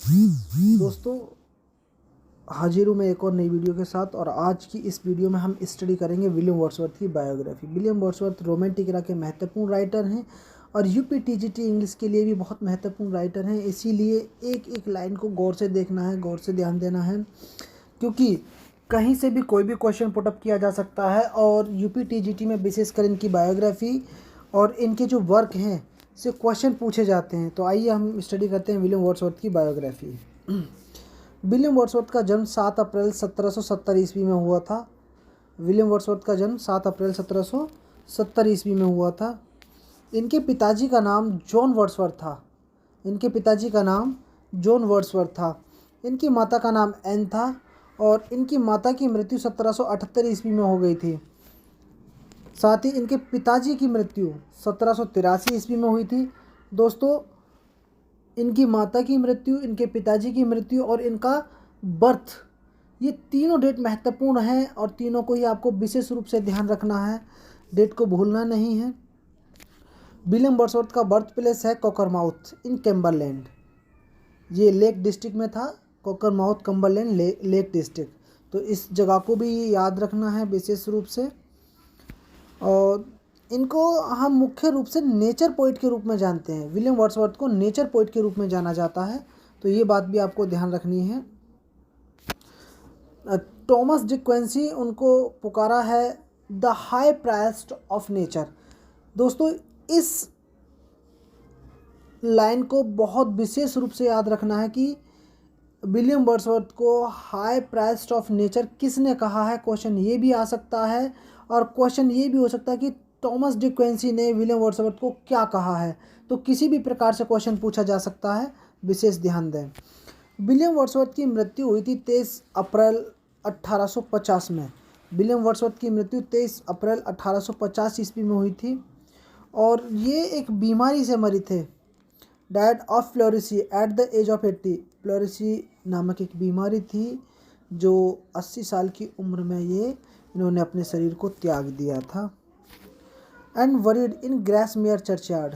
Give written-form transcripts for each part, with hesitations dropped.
दोस्तों, हाजिर हूँ मैं एक और नई वीडियो के साथ। और आज की इस वीडियो में हम स्टडी करेंगे विलियम वर्ड्सवर्थ की biography. William Wordsworth romantic era के महत्वपूर्ण राइटर हैं और यूपी टीजीटी इंग्लिश के लिए भी बहुत महत्वपूर्ण राइटर हैं। इसीलिए एक एक लाइन को गौर से देखना है, गौर से ध्यान देना है, क्योंकि कहीं से भी कोई भी क्वेश्चन पुटअप किया जा सकता है। और यूपी टीजीटी में विशेषकर इनकी बायोग्राफी और इनके जो वर्क हैं से क्वेश्चन पूछे जाते हैं। तो आइए हम स्टडी करते हैं विलियम वर्ड्सवर्थ की बायोग्राफी। विलियम वर्ड्सवर्थ का जन्म 7 अप्रैल 1770 ईस्वी में हुआ था। विलियम वर्ड्सवर्थ का जन्म 7 अप्रैल 1770 ईस्वी में हुआ था। इनके पिताजी का नाम जॉन वर्ड्सवर्थ था। इनके पिताजी का नाम जॉन वर्ड्सवर्थ था। इनकी माता का नाम एन था और इनकी माता की मृत्यु 1778 ईस्वी में हो गई थी। साथ ही इनके पिताजी की मृत्यु 1783 ईस्वी में हुई थी। दोस्तों, इनकी माता की मृत्यु, इनके पिताजी की मृत्यु और इनका बर्थ, ये तीनों डेट महत्वपूर्ण हैं और तीनों को ही आपको विशेष रूप से ध्यान रखना है, डेट को भूलना नहीं है। विलियम वर्ड्सवर्थ का बर्थ प्लेस है कोकरमाउथ इन कैम्बरलैंड। ये लेक डिस्ट्रिक्ट में था, कोकरमाउथ कैम्बरलैंड लेक डिस्ट्रिक्ट। तो इस जगह को भी याद रखना है विशेष रूप से। और इनको हम मुख्य रूप से नेचर पोइट के रूप में जानते हैं। विलियम वर्ड्सवर्थ को नेचर पोइट के रूप में जाना जाता है, तो ये बात भी आपको ध्यान रखनी है। टॉमस डिक्वेंसी उनको पुकारा है the high priest of nature. दोस्तों, इस लाइन को बहुत विशेष रूप से याद रखना है कि विलियम वर्ड्सवर्थ को हाई प्राइस्ट ऑफ नेचर किसने कहा है। क्वेश्चन ये भी आ सकता है और क्वेश्चन ये भी हो सकता है कि टॉमस डिक्वेंसी ने विलियम वर्ड्सवर्थ को क्या कहा है। तो किसी भी प्रकार से क्वेश्चन पूछा जा सकता है, विशेष ध्यान दें। विलियम वर्ड्सवर्थ की मृत्यु हुई थी 23 अप्रैल 1850 में। विलियम वर्ड्सवर्थ की मृत्यु 23 अप्रैल 1850 ईस्वी में हुई थी और ये एक बीमारी से मरी थे। Died of pleurisy at the age of 80। Pleurisy नामक एक बीमारी थी जो 80 साल की उम्र में इन्होंने अपने शरीर को त्याग दिया था। And buried in Grasmere churchyard.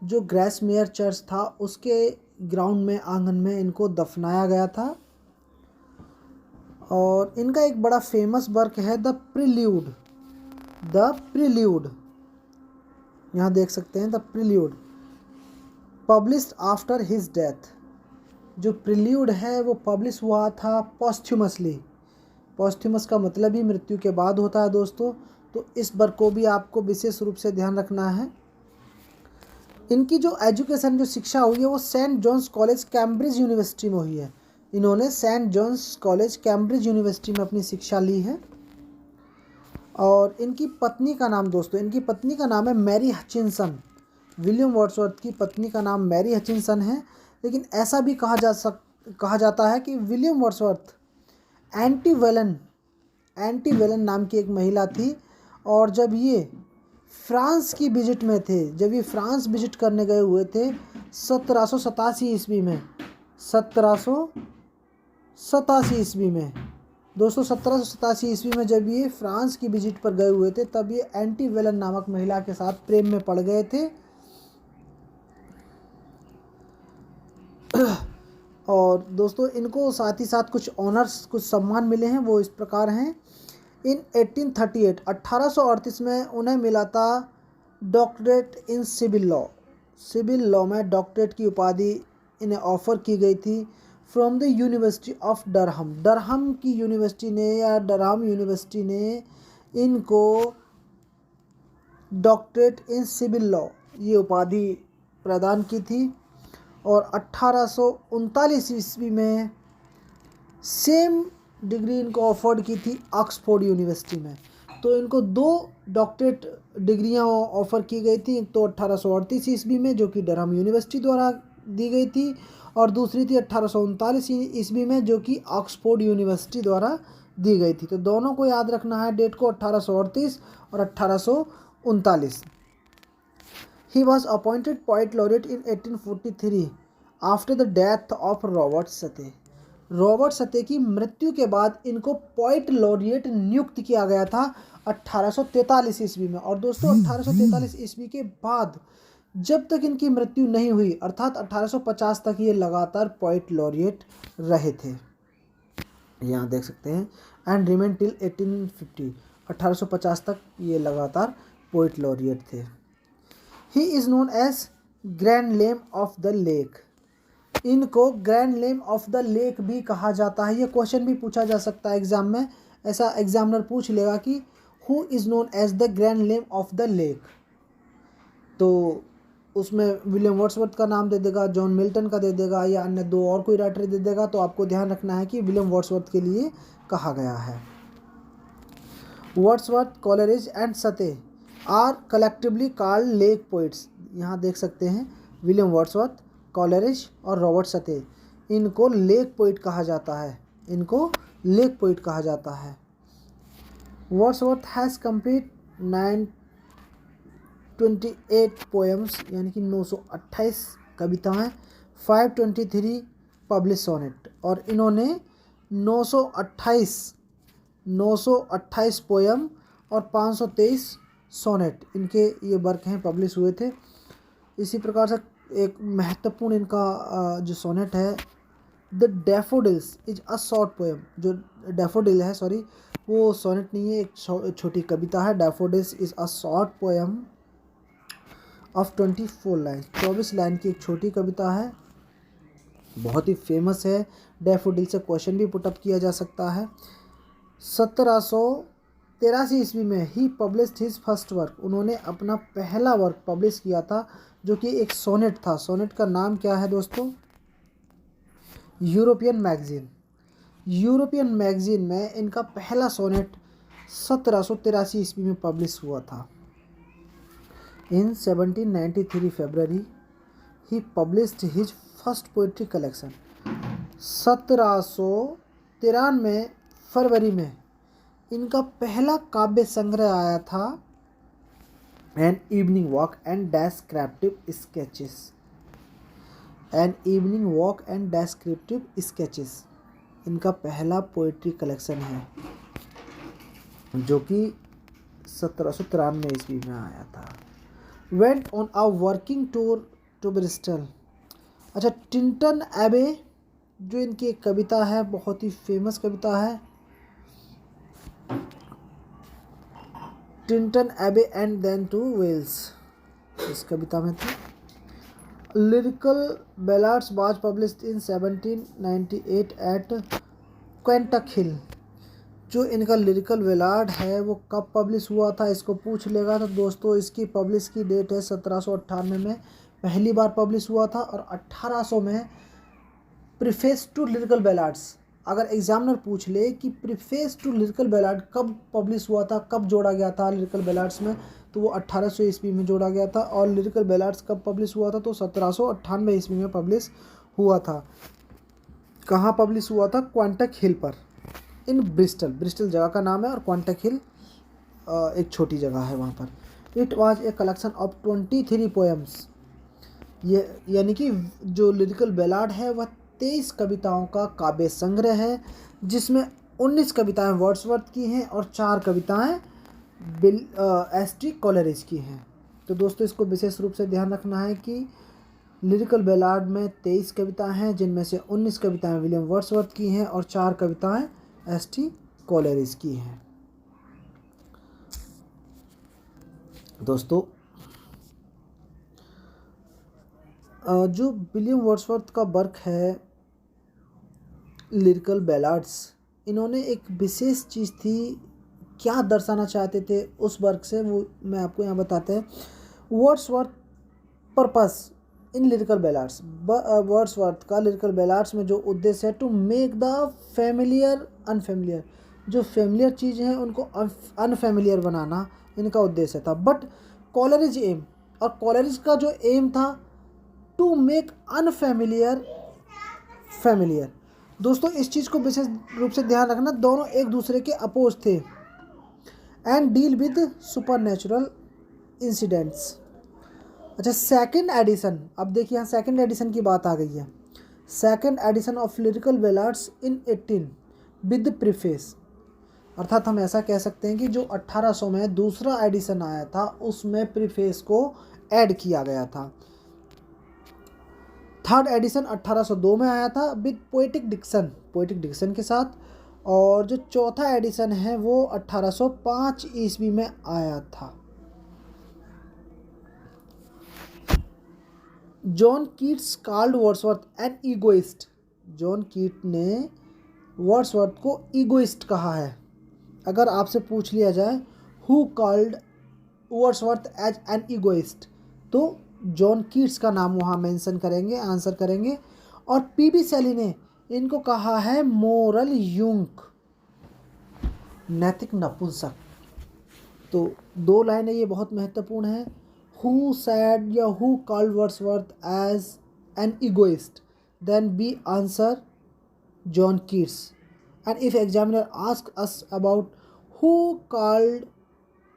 जो ग्रेसमेयर चर्च था उसके ग्राउंड में, आंगन में इनको दफनाया गया था। और इनका एक बड़ा फेमस वर्क है द प्रील्यूड। द प्रील्यूड, यहाँ देख सकते हैं, the prelude published after his death. जो प्रील्यूड है वो पब्लिश हुआ था पॉस्थ्यूमसली। पॉस्थ्यूमस का मतलब ही मृत्यु के बाद होता है दोस्तों। तो इस वर्क को भी आपको विशेष रूप से ध्यान रखना है। इनकी जो एजुकेशन, जो शिक्षा हुई है वो Saint John's College Cambridge University में हुई है। इन्होंने Saint John's College Cambridge University में अपनी शिक्षा ली है। और इनकी पत्नी का नाम, दोस्तों, इनकी पत्नी का नाम है मैरी हचिनसन। विलियम वर्ड्सवर्थ की पत्नी का नाम मैरी हचिनसन है। लेकिन ऐसा भी कहा जाता है कि विलियम वर्ड्सवर्थ एंटी वेलन नाम की एक महिला थी। और जब ये फ्रांस की विजिट में थे, जब ये फ्रांस विजिट करने गए हुए थे 1787 ईस्वी में, 1787 ईस्वी में दोस्तों, 1787 ईस्वी में जब ये फ्रांस की विजिट पर गए हुए थे, तब ये एंटी वेलन नामक महिला के साथ प्रेम में पड़ गए थे। और दोस्तों, इनको साथ ही साथ कुछ ऑनर्स, कुछ सम्मान मिले हैं, वो इस प्रकार हैं। इन 1838 1838 में उन्हें मिला था doctorate in civil law. Civil law में डॉक्टरेट की उपाधि इन्हें ऑफर की गई थी from the University of Durham. Durham की यूनिवर्सिटी ने, या डरहम यूनिवर्सिटी ने इनको डॉक्टरेट इन सिविल लॉ ये उपाधि प्रदान की थी। और 1839 ईस्वी में सेम डिग्री इनको ऑफर्ड की थी ऑक्सफोर्ड यूनिवर्सिटी में। तो इनको 2 डॉक्टरेट डिग्रियां ऑफ़र की गई थी। एक तो 1838 ईस्वी में, जो कि डरहम यूनिवर्सिटी द्वारा दी गई थी, और दूसरी थी 1839 ईस्वी में, जो कि ऑक्सफोर्ड यूनिवर्सिटी द्वारा दी गई थी। तो दोनों को याद रखना है, डेट को, 1838 और 1839। He was appointed poet laureate in 1843 after the death of Robert सते। रॉबर्ट सते की मृत्यु के बाद इनको पोइट लॉरिएट नियुक्त किया गया था 1843 ईस्वी में। और दोस्तों, 1843 ईस्वी के बाद जब तक इनकी मृत्यु नहीं हुई, अर्थात 1850 तक ये लगातार पोएट लॉरिएट रहे थे। यहाँ देख सकते हैं, एंड रिमेन टिल 1850, 1850 तक ये लगातार पोएट लॉरिएट थे। He is known as grand lame of the lake. इनको grand lame of the lake भी कहा जाता है। ये क्वेश्चन भी पूछा जा सकता है एग्जाम में, ऐसा एग्जामिनर पूछ लेगा कि who is known as the grand lame of the lake, तो उसमें विलियम वर्ड्सवर्थ का नाम दे देगा, जॉन मिल्टन का दे देगा, या अन्य दो और कोई राइटर दे देगा। तो आपको ध्यान रखना है कि विलियम वर्ड्सवर्थ के लिए कहा गया है। Wordsworth, Coleridge and Southey are collectively called lake poets. यहाँ देख सकते हैं विलियम वर्ड्सवर्थ, कॉलरिज और रॉबर्ट सते, इनको लेक पोइट कहा जाता है, इनको लेक पोइट कहा जाता है। वर्ड्सवर्थ हैज़ कंप्लीट 928 पोएम्स, यानी कि 928 कविताएँ, 523 पब्लिश सोनेट, और इन्होंने 928 पोएम और 523 सोनेट, इनके ये वर्क हैं, पब्लिश हुए थे। इसी प्रकार से एक महत्वपूर्ण इनका जो सोनेट है, the daffodils is a short poem. जो डैफोडिल है, सॉरी, वो सोनेट नहीं है, एक छोटी कविता है। Daffodils is a short poem of 24 line, 24 line की एक छोटी कविता है, बहुत ही फेमस है। डैफोडिल से क्वेश्चन भी पुटअप किया जा सकता है। 1783 ईस्वी में ही पब्लिश्ड हिज फर्स्ट वर्क, उन्होंने अपना पहला वर्क पब्लिश किया था, जो कि एक सोनेट था। सोनेट का नाम क्या है दोस्तों? European magazine. यूरोपियन मैगजीन में इनका पहला सोनेट 1783 ईस्वी में पब्लिश हुआ था। In 1793 February he published his first poetry collection. 1793 फरवरी में इनका पहला काव्य संग्रह आया था, an evening walk and descriptive sketches. An evening walk and descriptive sketches इनका पहला पोइट्री कलेक्शन है, जो कि 1793 ईस्वी में आया था। Went on a working tour to Bristol. अच्छा, टिंटन एबे जो इनकी एक कविता है, बहुत ही फेमस कविता है, टिंटन एबे एंड देन टू वेल्स, इस कविता में था। Lyrical ballads was published in 1798 at Quantock hill. जो इनका लिरिकल बैलाड है वो कब पब्लिश हुआ था, इसको पूछ लेगा। तो दोस्तों इसकी पब्लिश की डेट है 1798 में पहली बार पब्लिश हुआ था, और 1800 में प्रीफेस टू लिरिकल बैलाड्स। अगर एग्जामिनर पूछ ले कि प्रीफेस टू लिरिकल बैलाड कब पब्लिश हुआ था, कब जोड़ा गया था लिरिकल बैलाड्स में, तो वो 1800 ईस्वी में जोड़ा गया था। और लिरिकल बैलाड्स कब पब्लिश हुआ था, तो 1798 ईस्वी में पब्लिश हुआ था। कहाँ पब्लिश हुआ था? क्वेंटक हिल पर, इन ब्रिस्टल। ब्रिस्टल जगह का नाम है, और क्वेंटक हिल एक छोटी जगह है वहाँ पर। It was a collection of 23 poems. ये यानी कि जो लिरिकल बैलाड है वह 23 कविताओं का काव्य संग्रह है, जिसमें 19 कविताएं वर्ड्सवर्थ की हैं और 4 कविताएं एस.टी. कॉलरिज की हैं। तो दोस्तों इसको विशेष रूप से ध्यान रखना है कि लिरिकल बैलाड में 23 कविताएं हैं, जिनमें से 19 कविताएं विलियम वर्ड्सवर्थ की हैं और 4 कविताएं एस.टी. कॉलरिज की हैं। दोस्तों जो विलियम वर्ड्सवर्थ का वर्क है लिरिकल बैलाड्स, इन्होंने एक विशेष चीज़ थी, क्या दर्शाना चाहते थे उस वर्क से, वो मैं आपको यहाँ बताते हैं। Wordsworth purpose in lyrical ballads, Wordsworth का लिरिकल बैलाड्स में जो उद्देश्य है, to make the familiar unfamiliar. जो फेमिलियर चीज़ें हैं उनको अनफेमिलियर बनाना इनका उद्देश्य था। बट कॉलरिज एम, और कॉलरिज का जो एम था, टू मेक अनफेमिलियर फैमिलियर। दोस्तों इस चीज़ को विशेष रूप से ध्यान रखना, दोनों एक दूसरे के अपोज थे। And deal with supernatural incidents. अच्छा, सेकंड एडिशन, अब देखिए यहाँ सेकंड एडिशन की बात आ गई है। Second edition of lyrical ballads in 18 with preface, अर्थात हम ऐसा कह सकते हैं कि जो 1800 में दूसरा एडिशन आया था उसमें प्रीफेस को ऐड किया गया था। थर्ड एडिशन 1802 में आया था विद पोएटिक डिक्शन के साथ, और जो चौथा एडिशन है वो 1805 ईस्वी में आया था। John Keats called Wordsworth an egoist. John Keats ने वर्ड्सवर्थ को ईगोइस्ट कहा है। अगर आपसे पूछ लिया जाए who called Wordsworth as an egoist, तो जॉन कीट्स का नाम वहाँ मेंशन करेंगे, आंसर करेंगे। और पीबी शैली ने इनको कहा है मोरल यूंक, नैतिक नपुंसक। तो दो लाइनें ये बहुत महत्वपूर्ण है। हु सैड या who called Wordsworth as an egoist, then we answer John Keats. And if examiner ask us about who called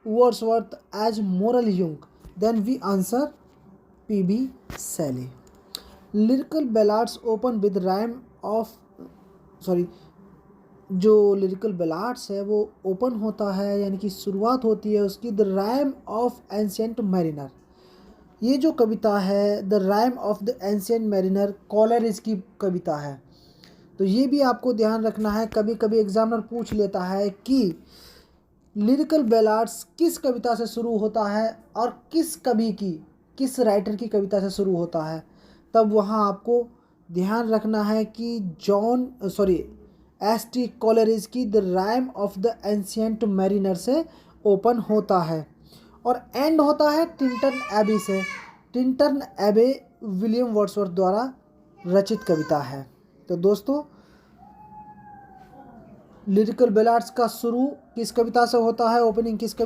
Wordsworth as moral eunuch, then we answer P.B. Shelley. Lyrical ballads open with rhyme of जो lyrical बैलाड्स है वो open होता है, यानी कि शुरुआत होती है उसकी the rhyme of ancient mariner. ये जो कविता है the rhyme of the ancient mariner Coleridge की कविता है। तो ये भी आपको ध्यान रखना है, कभी कभी एग्जामिनर पूछ लेता है कि लिरिकल बैलाड्स किस कविता से शुरू होता है और किस राइटर की कविता से शुरू होता है, तब वहाँ आपको ध्यान रखना है कि एस.टी. कॉलरिज की the rhyme of the ancient mariner से ओपन होता है और एंड होता है टिंटन एबी से। टिंटन एबे विलियम वर्ड्सवर्थ द्वारा रचित कविता है। तो दोस्तों, लिरिकल बैलाड्स का शुरू किस कविता से होता है, ओपनिंग किस कविता